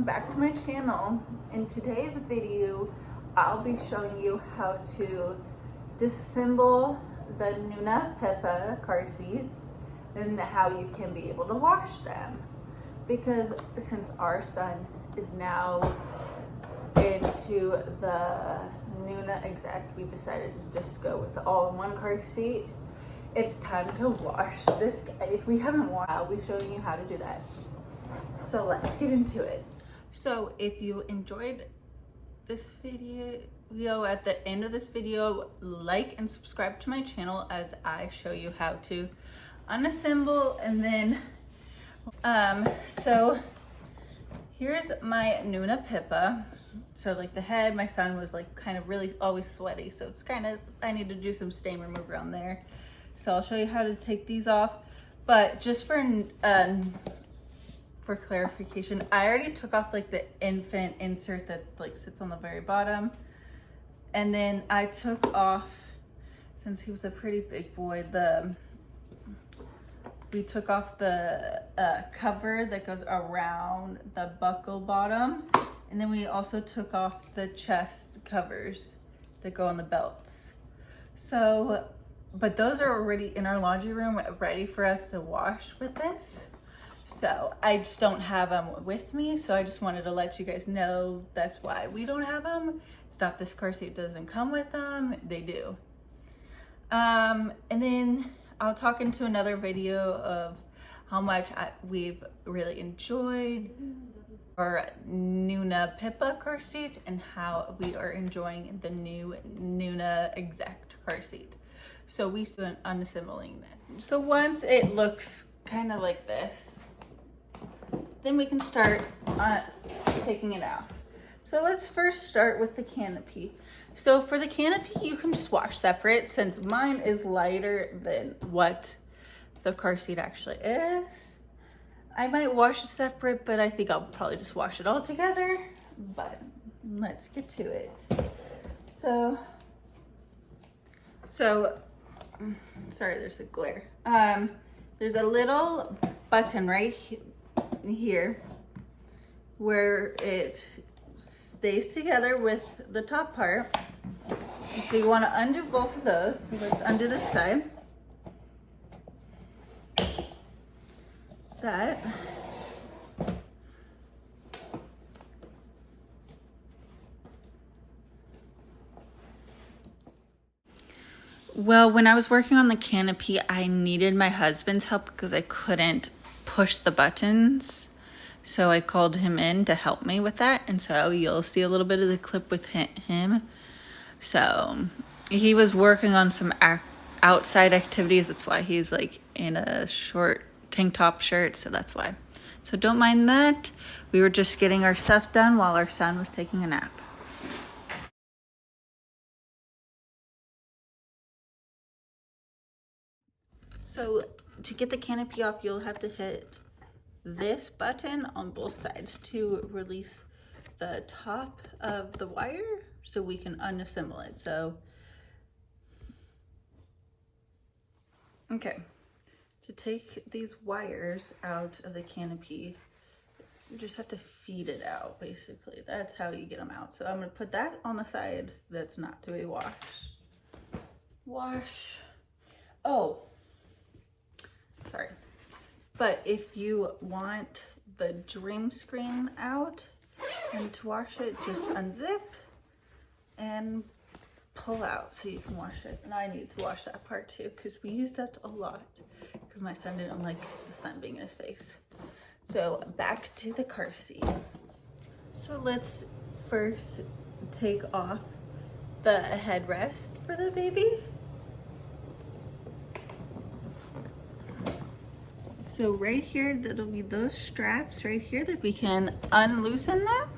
back to my channel. In today's video, I'll be showing you how to disassemble the Nuna Pipa car seats and how you can be able to wash them. Because since our son is now into the Nuna Exec, we decided to just go with the all-in-one car seat. It's time to wash this guy. If we haven't washed, I'll be showing you how to do that. So let's get into it. So if you enjoyed this video, at the end of this video, like and subscribe to my channel as I show you how to unassemble. And then so here's my Nuna Pipa. So like the head, my son was like kind of really always sweaty, so it's kind of, I need to do some stain remover on there. So I'll show you how to take these off, but just for clarification, I already took off like the infant insert that like sits on the very bottom. And then I took off, since he was a pretty big boy, we took off the cover that goes around the buckle bottom. And then we also took off the chest covers that go on the belts. So, but those are already in our laundry room ready for us to wash with this. So I just don't have them with me. So I just wanted to let you guys know that's why we don't have them. It's not this car seat doesn't come with them. They do. And then I'll talk into another video of how much we've really enjoyed our Nuna Pipa car seat and how we are enjoying the new Nuna Exact car seat. So we start unassembling this. So once it looks kind of like this, then we can start taking it off. So let's first start with the canopy. So for the canopy, you can just wash separate since mine is lighter than what the car seat actually is. I might wash it separate, but I think I'll probably just wash it all together. But let's get to it. So sorry, there's a glare. There's a little button right here where it stays together with the top part. So you want to undo both of those. So let's undo this side. That. Well, when I was working on the canopy, I needed my husband's help because I couldn't push the buttons. So I called him in to help me with that. And so you'll see a little bit of the clip with him. So he was working on some outside activities. That's why he's like in a short tank top shirt. So that's why. So don't mind that. We were just getting our stuff done while our son was taking a nap. So to get the canopy off, you'll have to hit this button on both sides to release the top of the wire so we can unassemble it. So, okay, to take these wires out of the canopy, you just have to feed it out, basically. That's how you get them out. So I'm gonna put that on the side that's not to be washed. Wash. Oh, sorry. But if you want the dream screen out and to wash it, just unzip and pull out so you can wash it. And I need to wash that part too because we used that a lot because my son didn't like the sun being in his face. So back to the car seat. So let's first take off the headrest for the baby. So right here, that'll be those straps right here that we can unloosen them.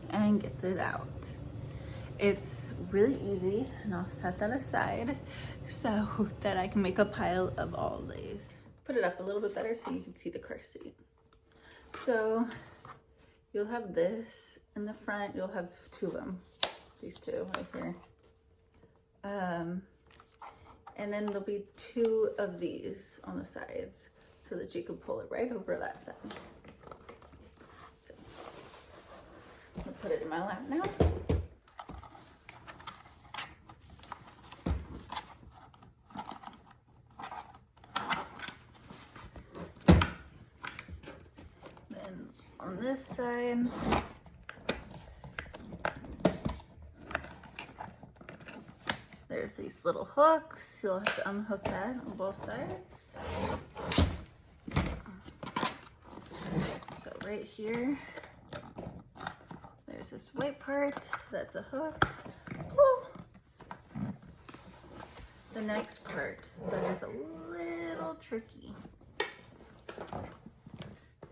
And get it out. It's really easy, and I'll set that aside so that I can make a pile of all these. Put it up a little bit better so you can see the car seat. So you'll have this in the front, you'll have two of them, these two right here. And then there'll be two of these on the sides. so that you can pull it right over that side. So, I'll put it in my lap now. Then on this side, there's these little hooks. You'll have to unhook that on both sides. So right here, there's this white part. That's a hook. Woo! The next part that is a little tricky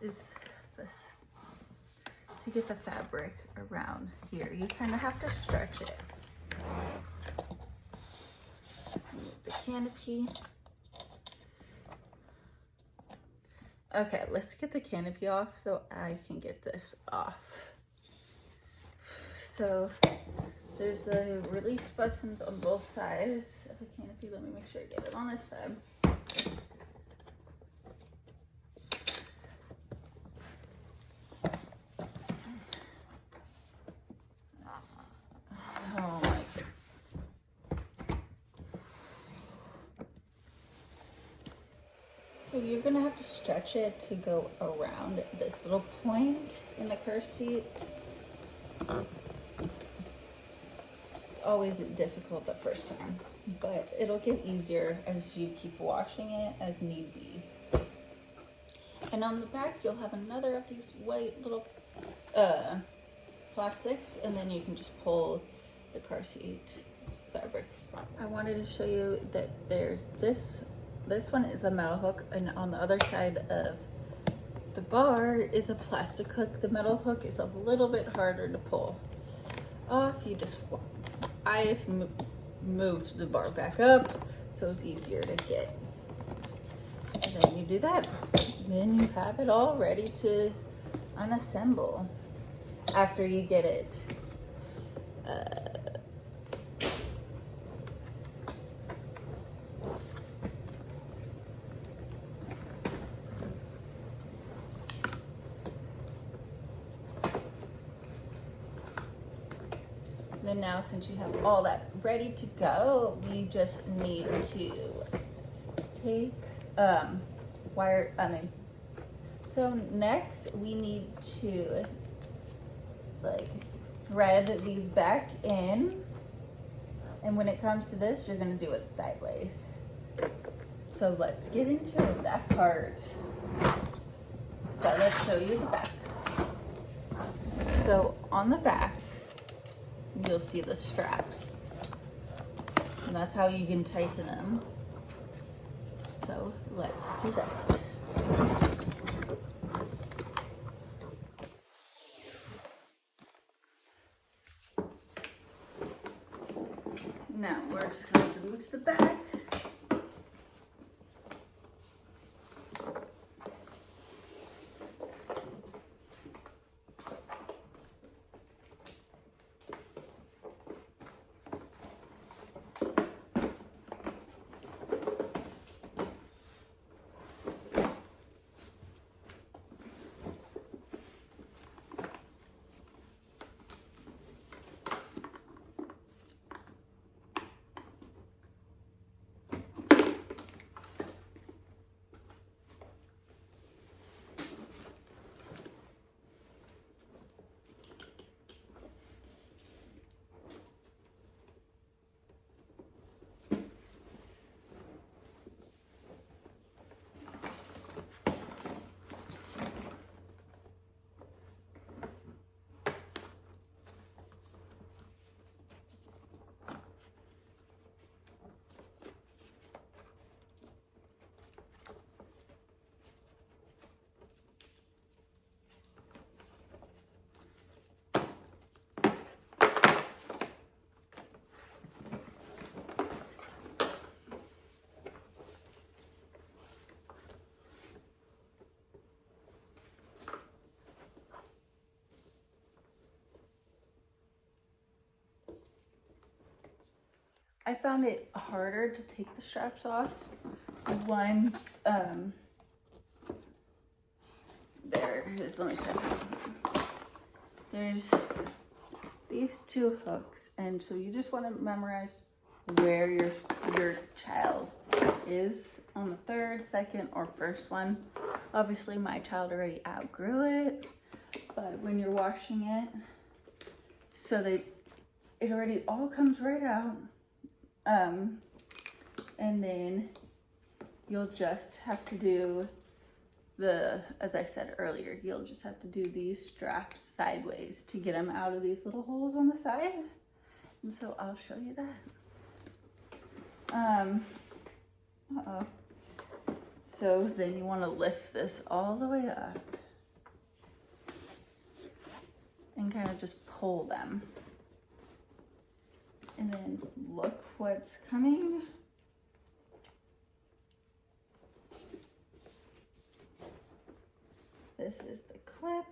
is this. To get the fabric around here, you kind of have to stretch it. The canopy. Okay, let's get the canopy off so I can get this off. So there's the release buttons on both sides of the canopy. Let me make sure I get it on this side. Oh my God. So you're gonna have to stretch it to go around this little point in the car seat. It's always difficult the first time, but it'll get easier as you keep washing it as need be. And on the back, you'll have another of these white little plastics, and then you can just pull the car seat fabric from. I wanted to show you that there's this one is a metal hook, and on the other side of the bar is a plastic hook. The metal hook is a little bit harder to pull off. I moved the bar back up so it's easier to get. And then you do that. Then you have it all ready to unassemble after you get it then now, since you have all that ready to go, we just need to take so next we need to thread these back in, and when it comes to this, you're going to do it sideways. So let's get into that part. So let's show you the back. So on the back, you'll see the straps, and that's how you can tighten them. So let's do that. Now we're just going to move to the back. I found it harder to take the straps off once is, let me show you. There's these two hooks, and so you just want to memorize where your child is on the third, second, or first one. Obviously my child already outgrew it, but when you're washing it, so that it already all comes right out, and then you'll just have to do as I said earlier, you'll just have to do these straps sideways to get them out of these little holes on the side. And so I'll show you that. So then you want to lift this all the way up and kind of just pull them. And then look what's coming. This is the clip.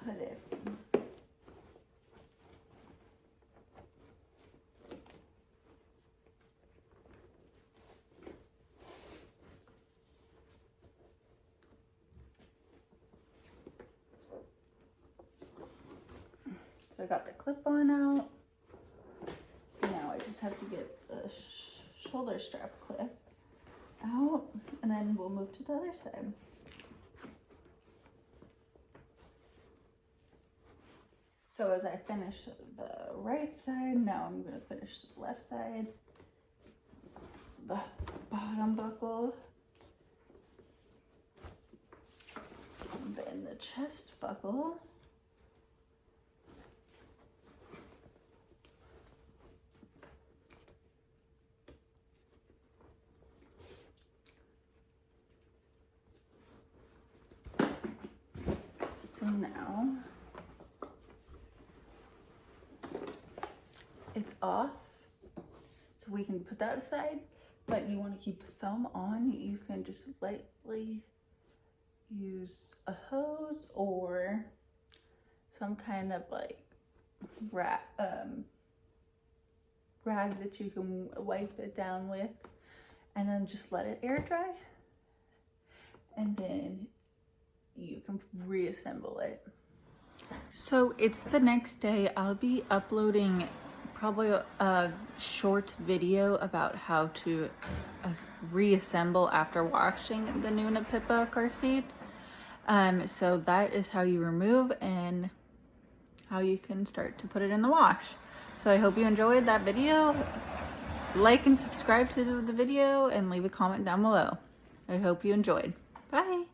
Put it. So I got the clip on out. Now I just have to get the shoulder strap clip out, and then we'll move to the other side. So as I finish the right side, now I'm going to finish the left side. The bottom buckle, and then the chest buckle. So now it's off, so we can put that aside, but you want to keep the foam on. You can just lightly use a hose or some kind of like rag that you can wipe it down with, and then just let it air dry, and then you can reassemble it. So it's the next day. I'll be uploading probably a short video about how to reassemble after washing the Nuna Pipa car seat. So that is how you remove and how you can start to put it in the wash. So I hope you enjoyed that video. Like and subscribe to the video and leave a comment down below. I hope you enjoyed. Bye.